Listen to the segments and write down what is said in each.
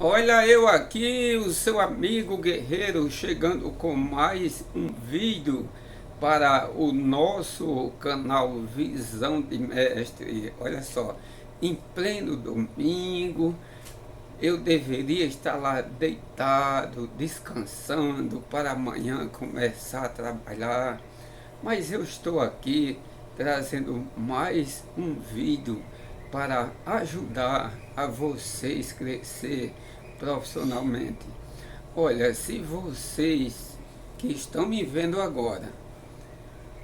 Olha eu aqui, o seu amigo guerreiro, chegando com mais um vídeo para o nosso canal Visão de Mestre. Olha só, em pleno domingo, eu deveria estar lá deitado, descansando para amanhã começar a trabalhar, mas eu estou aqui trazendo mais um vídeo para ajudar a vocês crescer profissionalmente. Olha, se vocês que estão me vendo agora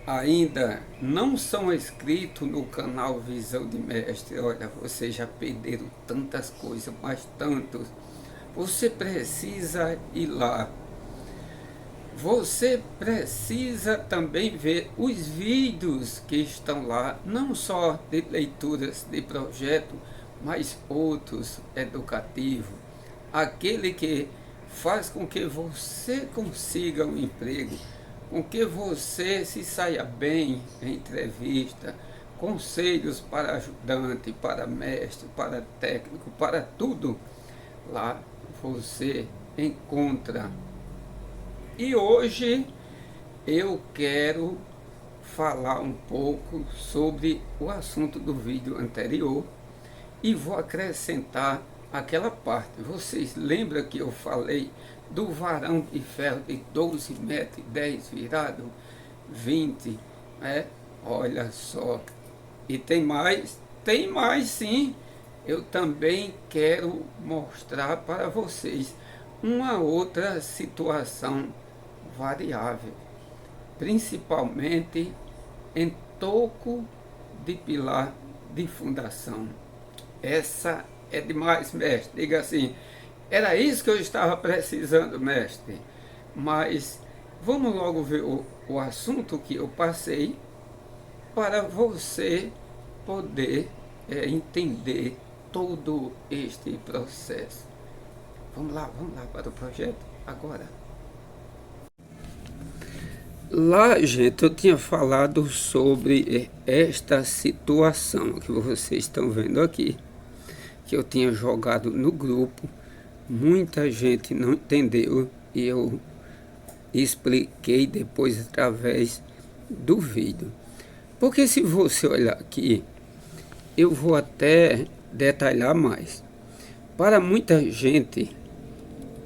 ainda não são inscritos no canal Visão de Mestre, olha, vocês já perderam tantas coisas, mas tantos. Você precisa ir lá. Você precisa também ver os vídeos que estão lá, não só de leituras de projeto, mas outros educativos. Aquele que faz com que você consiga um emprego, com que você se saia bem em entrevista, conselhos para ajudante, para mestre, para técnico, para tudo. Lá você encontra. E hoje eu quero falar um pouco sobre o assunto do vídeo anterior e vou acrescentar aquela parte. Vocês lembram que eu falei do varão de ferro de 12 metros, 10 virado, 20, né? Olha só. E tem mais sim. Eu também quero mostrar para vocês uma outra situação variável, principalmente em toco de pilar de fundação. Essa é demais, mestre. Diga assim, era isso que eu estava precisando, mestre. Mas vamos logo ver o assunto que eu passei para você poder entender todo este processo. Vamos lá para o projeto agora. Lá, gente, eu tinha falado sobre esta situação que vocês estão vendo aqui, que eu tinha jogado no grupo, muita gente não entendeu e eu expliquei depois através do vídeo. Porque se você olhar aqui, eu vou até detalhar mais. Para muita gente,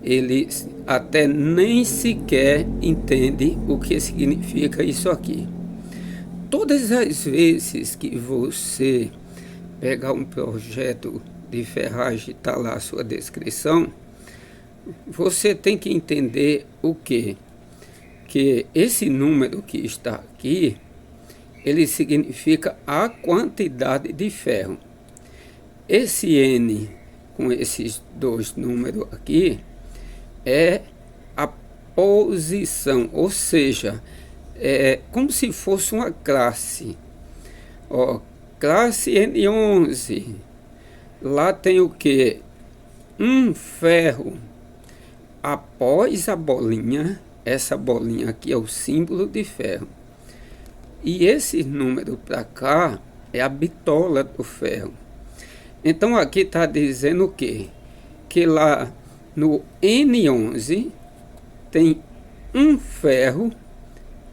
eles até nem sequer entendem o que significa isso aqui. Todas as vezes que você pegar um projeto de ferragem, está lá a sua descrição, você tem que entender o quê? Que esse número que está aqui, ele significa a quantidade de ferro. Esse N com esses dois números aqui é a posição, ou seja, é como se fosse uma classe. Ó, classe N11. Lá tem o que? Um ferro após a bolinha. Essa bolinha aqui é o símbolo de ferro. E esse número para cá é a bitola do ferro. Então aqui está dizendo o quê? Que lá no N11 tem um ferro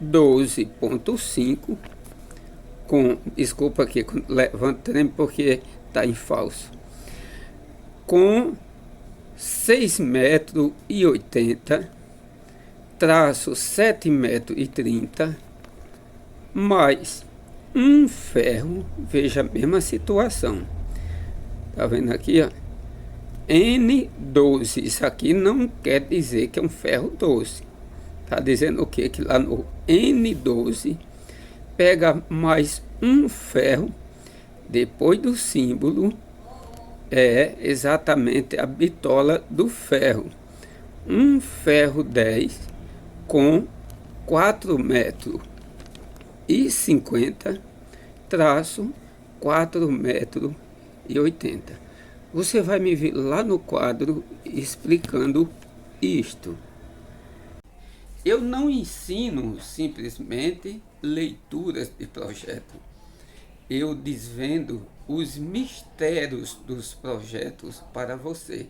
12,5 com, desculpa aqui, levantando porque está em falso, com 6,80 metros, traço 7,30 metros, mais um ferro, veja a mesma situação, tá vendo aqui, ó, N12, isso aqui não quer dizer que é um ferro 12, tá dizendo o que? Que lá no N12 pega mais um ferro, depois do símbolo, é exatamente a bitola do ferro. Um ferro 10 com 4,50 metros, traço 4,80 metros. Você vai me ver lá no quadro explicando isto. Eu não ensino simplesmente leituras de projeto. Eu desvendo os mistérios dos projetos para você.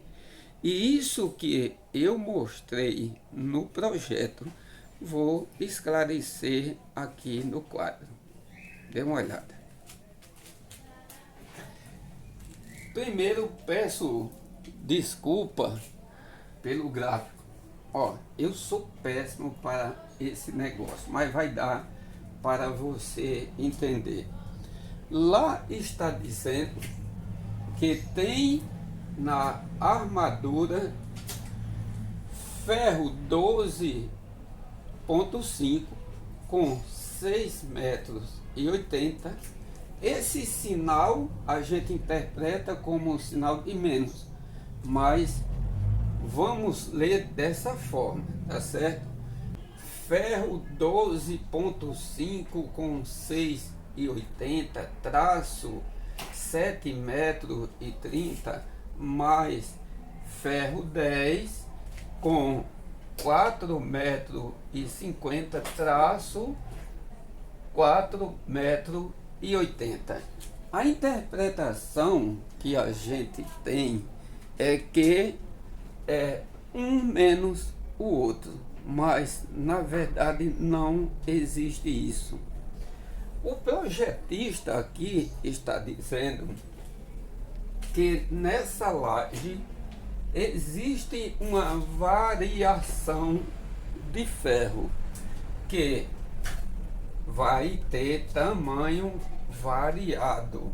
E isso que eu mostrei no projeto, vou esclarecer aqui no quadro. Dê uma olhada. Primeiro peço desculpa pelo gráfico. Ó, eu sou péssimo para esse negócio, mas vai dar para você entender. Lá está dizendo que tem na armadura ferro 12,5 com 6,80 m. Esse sinal a gente interpreta como um sinal de menos, mas vamos ler dessa forma, tá certo? Ferro 12,5 com 6,80 traço 7,30 m mais ferro 10 com 4,50 m traço 4,80 m. A interpretação que a gente tem é que é um menos o outro, mas na verdade não existe isso. O projetista aqui está dizendo que nessa laje existe uma variação de ferro que vai ter tamanho variado.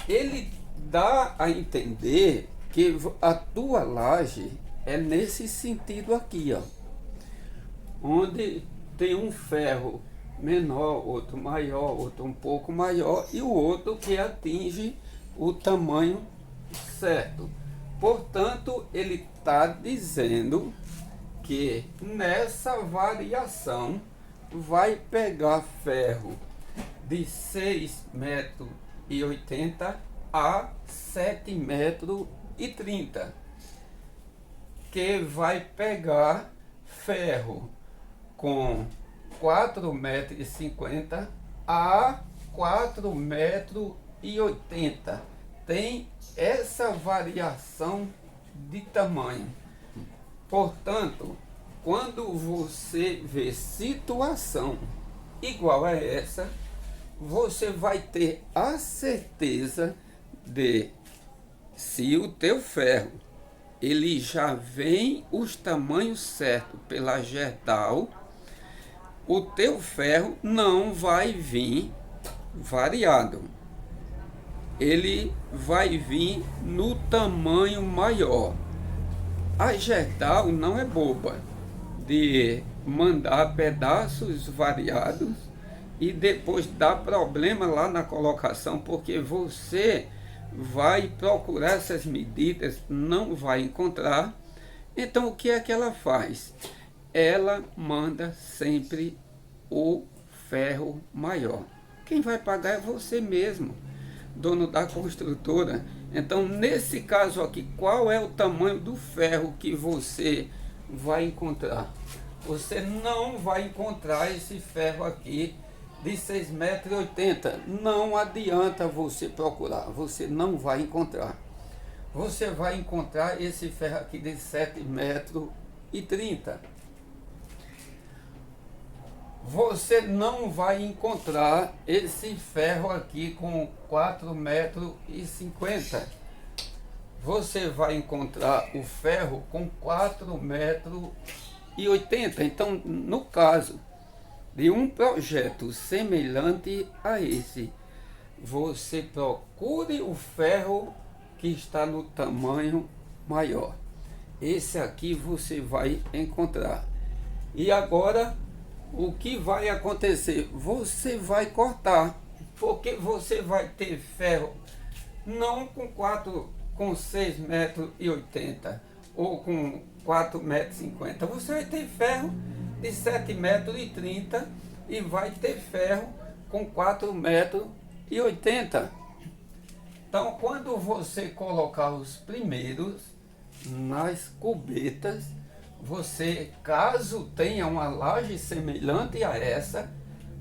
Ele dá a entender que a tua laje é nesse sentido aqui, ó, onde tem um ferro menor, outro maior, outro um pouco maior e o outro que atinge o tamanho certo. Portanto, ele está dizendo que nessa variação vai pegar ferro de 6,80 m a 7,30 m, que vai pegar ferro com 4,50 m a 4,80 m. Tem essa variação de tamanho. Portanto, quando você vê situação igual a essa, você vai ter a certeza de se o teu ferro ele já vem os tamanhos certos pela Gerdau, o teu ferro não vai vir variado. Ele vai vir no tamanho maior. A Gerdau não é boba de mandar pedaços variados e depois dar problema lá na colocação, porque você vai procurar essas medidas, não vai encontrar. Então o que é que ela faz? Ela manda sempre o ferro maior. Quem vai pagar é você mesmo, dono da construtora. Então nesse caso aqui, qual é o tamanho do ferro que você vai encontrar? Você não vai encontrar esse ferro aqui de 6,80 m. Não adianta você procurar, você não vai encontrar. Você vai encontrar esse ferro aqui de 7,30 m. Você não vai encontrar esse ferro aqui com 4,50 m. Você vai encontrar o ferro com 4,80 m. Então, no caso de um projeto semelhante a esse, você procure o ferro que está no tamanho maior. Esse aqui você vai encontrar. E agora, o que vai acontecer? Você vai cortar, porque você vai ter ferro não com 6,80 m ou com 4,50 m. Você vai ter ferro de 7,30 m e vai ter ferro com 4,80 m. Então, quando você colocar os primeiros nas cubetas, você, caso tenha uma laje semelhante a essa,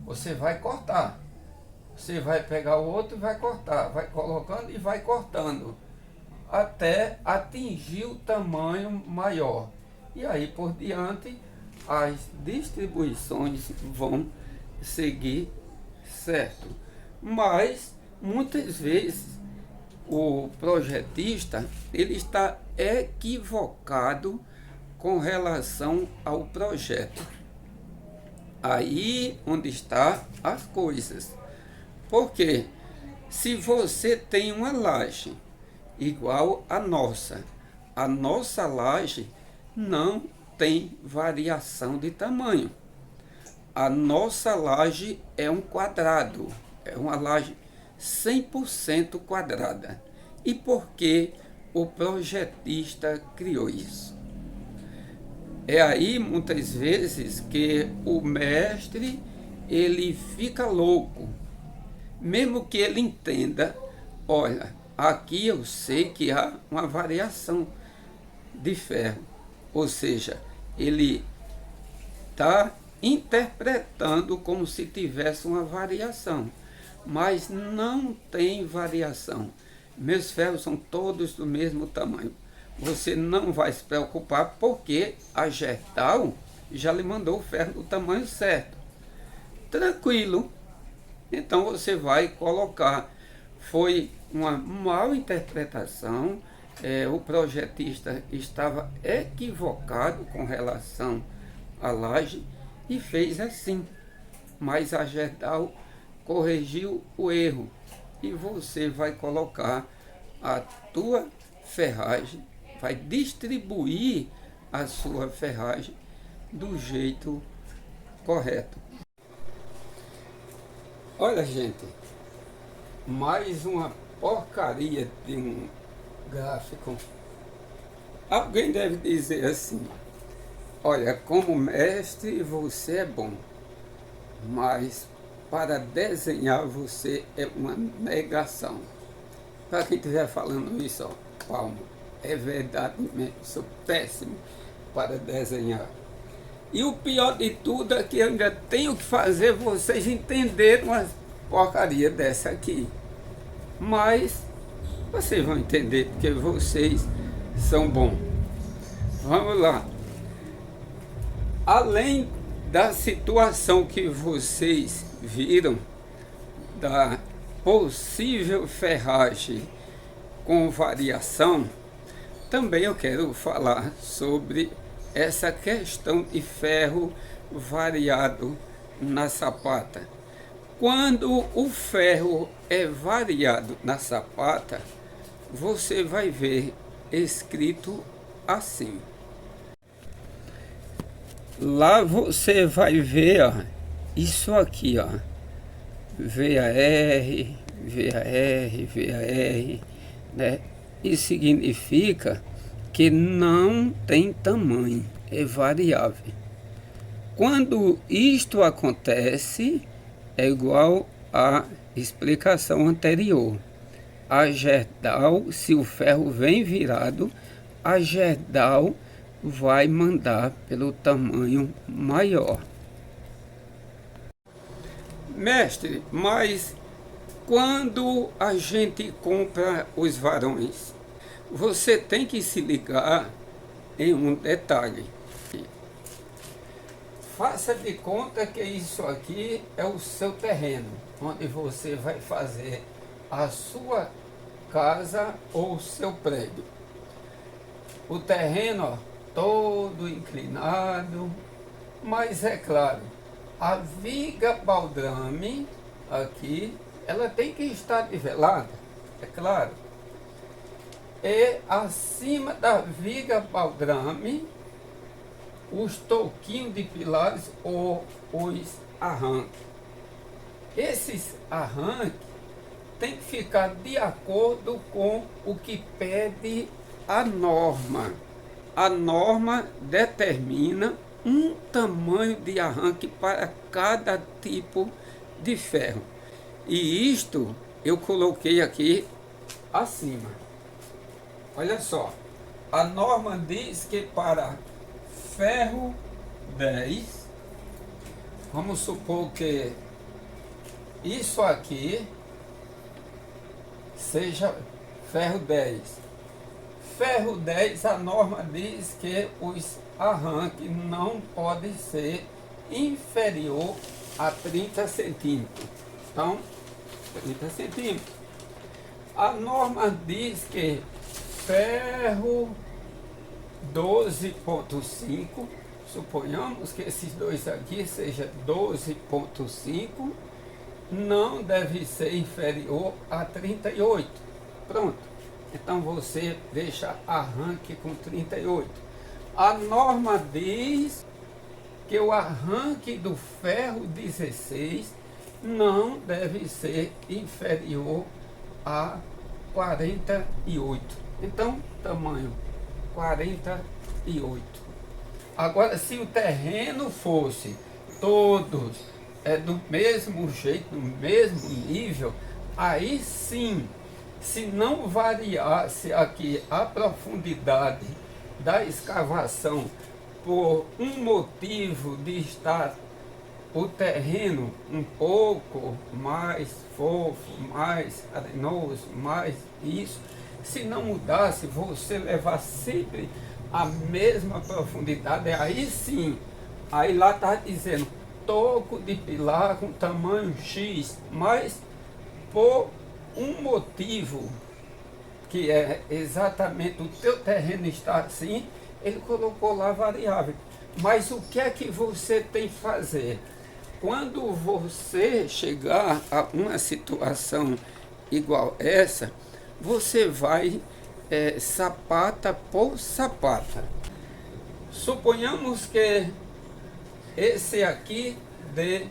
você vai cortar. Você vai pegar o outro e vai cortar, vai colocando e vai cortando. até atingir o tamanho maior. E aí por diante as distribuições vão seguir certo. Mas muitas vezes o projetista ele está equivocado com relação ao projeto. Aí onde está as coisas. Porque se você tem uma laje igual a nossa laje não tem variação de tamanho. A nossa laje é um quadrado, é uma laje 100% quadrada. E por que o projetista criou isso? É aí muitas vezes que o mestre ele fica louco, mesmo que ele entenda, olha, aqui eu sei que há uma variação de ferro, ou seja, ele está interpretando como se tivesse uma variação, mas não tem variação. Meus ferros são todos do mesmo tamanho. Você não vai se preocupar porque a Gerdau já lhe mandou o ferro do tamanho certo. Tranquilo. Então você vai colocar. Foi uma mal interpretação. O projetista estava equivocado com relação à laje e fez assim. Mas a Gerdau corrigiu o erro. E você vai colocar a tua ferragem, vai distribuir a sua ferragem do jeito correto. Olha, gente, mais uma porcaria de um gráfico. Alguém deve dizer assim: olha, como mestre você é bom, mas para desenhar você é uma negação. Para quem estiver falando isso, ó, palma, é verdade mesmo, sou péssimo para desenhar. E o pior de tudo é que eu ainda tenho que fazer vocês entenderem uma porcaria dessa aqui. Mas vocês vão entender porque vocês são bons. Vamos lá. Além da situação que vocês viram, da possível ferragem com variação, também eu quero falar sobre essa questão de ferro variado na sapata. Quando o ferro é variado na sapata, você vai ver escrito assim. Lá você vai ver, ó, isso aqui, ó, VAR, VAR, VAR, né? Isso significa que não tem tamanho, é variável. Quando isto acontece, é igual à explicação anterior. A Gerdau, se o ferro vem virado, a Gerdau vai mandar pelo tamanho maior. Mestre, mas quando a gente compra os varões, você tem que se ligar em um detalhe. Faça de conta que isso aqui é o seu terreno, onde você vai fazer a sua casa ou o seu prédio. O terreno, ó, todo inclinado, mas é claro, a viga baldrame aqui, ela tem que estar nivelada, é claro. E acima da viga baldrame, os toquinhos de pilares ou os arranques. Esses arranques tem que ficar de acordo com o que pede a norma. A norma determina um tamanho de arranque para cada tipo de ferro. E isto eu coloquei aqui acima. Olha só, a norma diz que para ferro 10, vamos supor que isso aqui seja ferro 10. ferro 10, a norma diz que os arranques não podem ser inferior a 30 centímetros. Então, 30 centímetros. A norma diz que ferro 12,5, suponhamos que esses dois aqui seja 12,5, não deve ser inferior a 38. Pronto. Então você deixa arranque com 38. A norma diz que o arranque do ferro 16 não deve ser inferior a 48. Então, tamanho 48. Agora, se o terreno fosse todos do mesmo jeito, no mesmo nível, aí sim, se não variasse aqui a profundidade da escavação por um motivo de estar o terreno um pouco mais fofo, mais arenoso, mais isso, se não mudasse, você levar sempre a mesma profundidade, aí sim, aí lá está dizendo toco de pilar com tamanho X, mas por um motivo que é exatamente o teu terreno está assim, ele colocou lá variável. Mas o que é que você tem que fazer? Quando você chegar a uma situação igual essa, você vai sapata por sapata. Suponhamos que esse aqui dê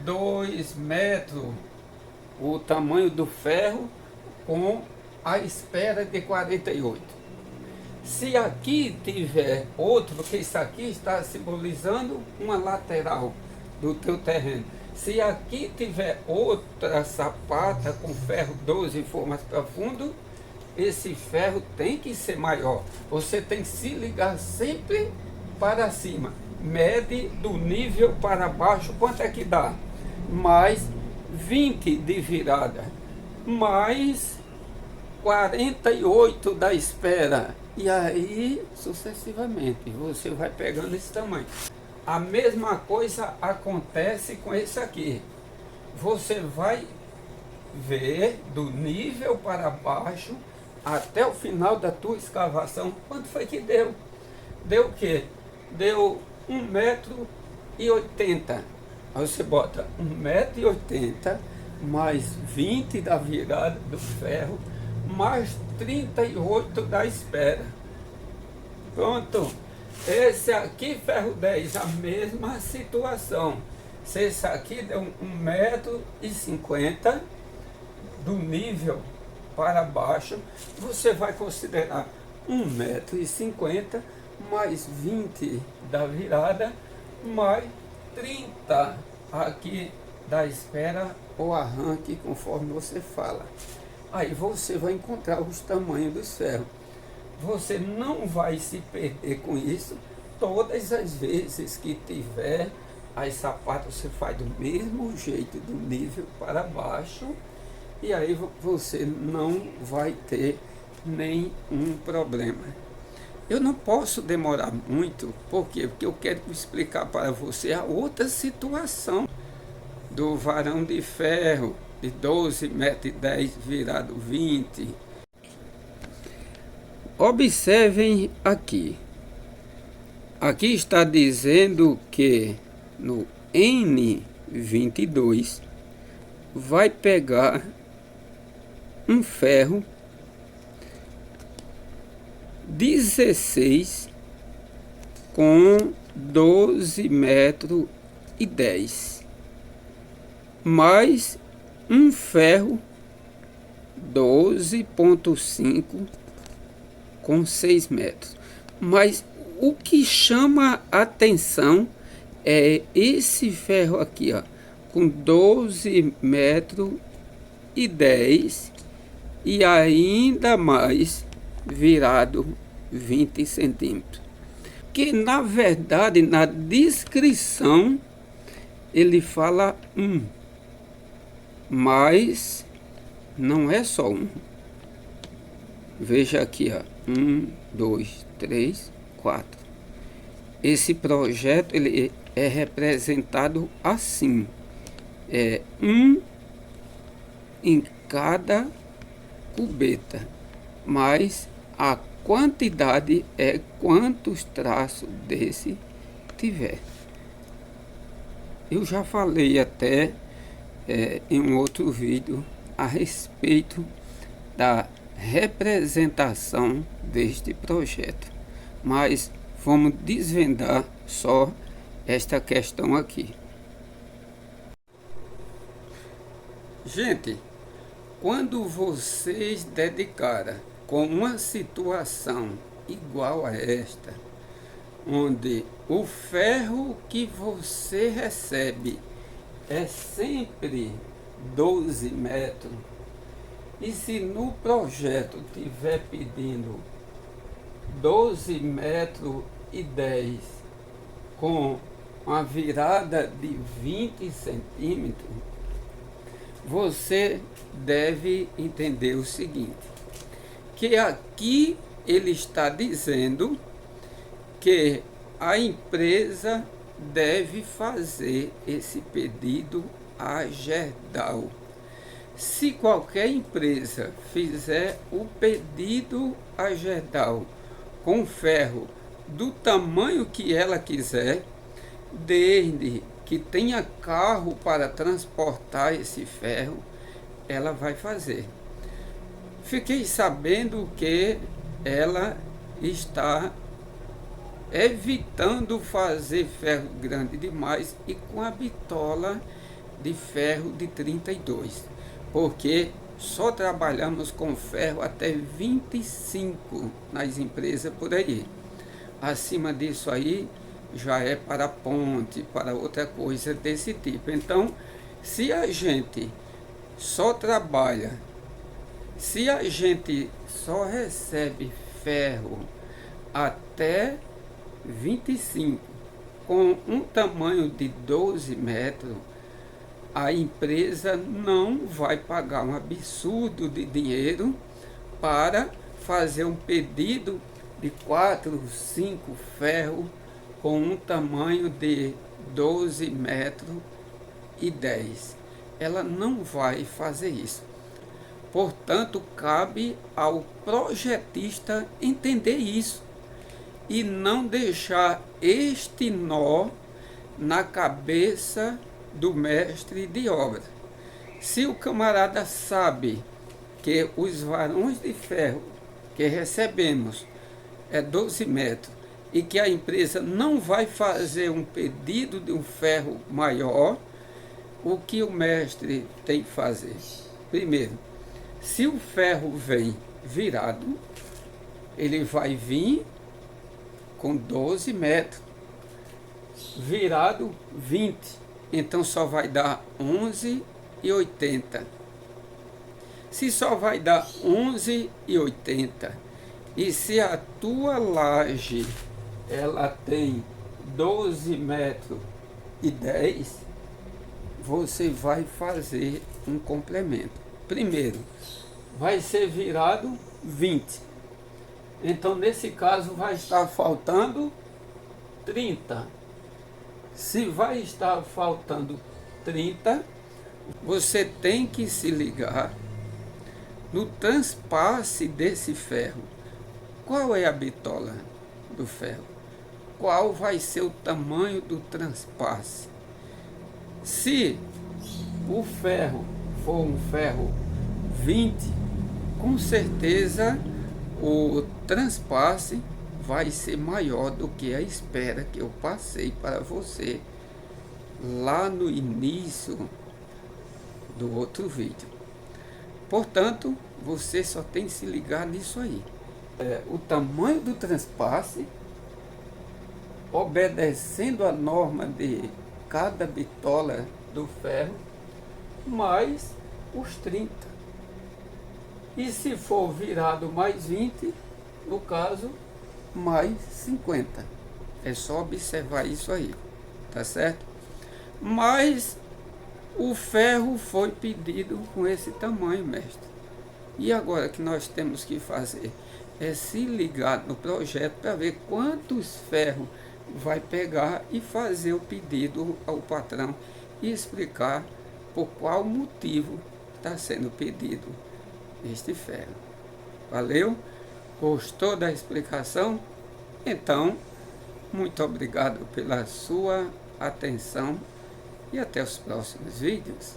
2 metros, o tamanho do ferro, com a espera de 48. Se aqui tiver outro, porque isso aqui está simbolizando uma lateral do teu terreno. Se aqui tiver outra sapata com ferro 12 for mais profundo, esse ferro tem que ser maior. Você tem que se ligar sempre para cima. Mede do nível para baixo, quanto é que dá? Mais 20 de virada, mais 48 da espera. E aí, sucessivamente, você vai pegando esse tamanho. A mesma coisa acontece com esse aqui. Você vai ver do nível para baixo até o final da tua escavação. Quanto foi que deu? Deu o quê? Deu 1,80 m. Aí você bota 1,80 m mais 20 da virada do ferro, mais 38 da espera. Pronto. Esse aqui, ferro 10, a mesma situação. Se esse aqui deu 1,50 m do nível para baixo, você vai considerar 1,50 m mais 20 da virada, mais 30 aqui da espera ou arranque, conforme você fala. Aí você vai encontrar os tamanhos dos ferros. Você não vai se perder com isso. Todas as vezes que tiver as sapatas, você faz do mesmo jeito, do nível para baixo, e aí você não vai ter nenhum problema. Eu não posso demorar muito, por quê? Porque eu quero explicar para você a outra situação do varão de ferro de 12,10 m virado 20. Observem aqui. Aqui está dizendo que no N22 vai pegar um ferro 16 com 12,10 m, mais um ferro 12,5 com 6 metros. Mas o que chama a atenção é esse ferro aqui, ó, com 12 metros e 10 e ainda mais virado 20 centímetros. Que na verdade na descrição ele fala 1, mas não é só 1. Veja aqui, ó. 1, 2, 3, 4. Esse projeto ele é representado assim. É um em cada cubeta, mas a quantidade é quantos traços desse tiver. Eu já falei até em um outro vídeo a respeito da representação deste projeto, mas vamos desvendar só esta questão aqui. Gente, quando vocês dedicaram com uma situação igual a esta, onde o ferro que você recebe é sempre 12 metros, e se no projeto tiver pedindo 12 metros e 10 com uma virada de 20 centímetros, você deve entender o seguinte, que aqui ele está dizendo que a empresa deve fazer esse pedido a Gerdau. Se qualquer empresa fizer o pedido a Gerdau com ferro do tamanho que ela quiser, desde que tenha carro para transportar esse ferro, ela vai fazer. Fiquei sabendo que ela está evitando fazer ferro grande demais e com a bitola de ferro de 32, porque só trabalhamos com ferro até 25 nas empresas por aí. Acima disso aí já é para ponte, para outra coisa desse tipo. Então, se a gente só trabalha, se a gente só recebe ferro até 25 com um tamanho de 12 metros, a empresa não vai pagar um absurdo de dinheiro para fazer um pedido de 4, 5 ferros com um tamanho de 12 metros e 10. Ela não vai fazer isso. Portanto, cabe ao projetista entender isso e não deixar este nó na cabeça do mestre de obra. Se o camarada sabe que os varões de ferro que recebemos é 12 metros e que a empresa não vai fazer um pedido de um ferro maior, o que o mestre tem que fazer? Primeiro, se o ferro vem virado, ele vai vir com 12 metros, virado 20, então só vai dar 11,80. Se só vai dar 11,80 e se a tua laje ela tem 12 metros e 10, você vai fazer um complemento. Primeiro, vai ser virado 20. Então, nesse caso, vai estar faltando 30. Se vai estar faltando 30, você tem que se ligar no transpasse desse ferro. Qual é a bitola do ferro? Qual vai ser o tamanho do transpasse? Se o ferro for um ferro 20, com certeza o transpasse vai ser maior do que a espera que eu passei para você lá no início do outro vídeo. Portanto, você só tem que se ligar nisso aí. O tamanho do transpasse, obedecendo a norma de cada bitola do ferro, mais os 30. E se for virado mais 20, no caso, mais 50. É só observar isso aí, tá certo? Mas o ferro foi pedido com esse tamanho, mestre. E agora que nós temos que fazer é se ligar no projeto para ver quantos ferros vai pegar e fazer o pedido ao patrão e explicar por qual motivo está sendo pedido este ferro. Valeu? Gostou da explicação? Então, muito obrigado pela sua atenção e até os próximos vídeos.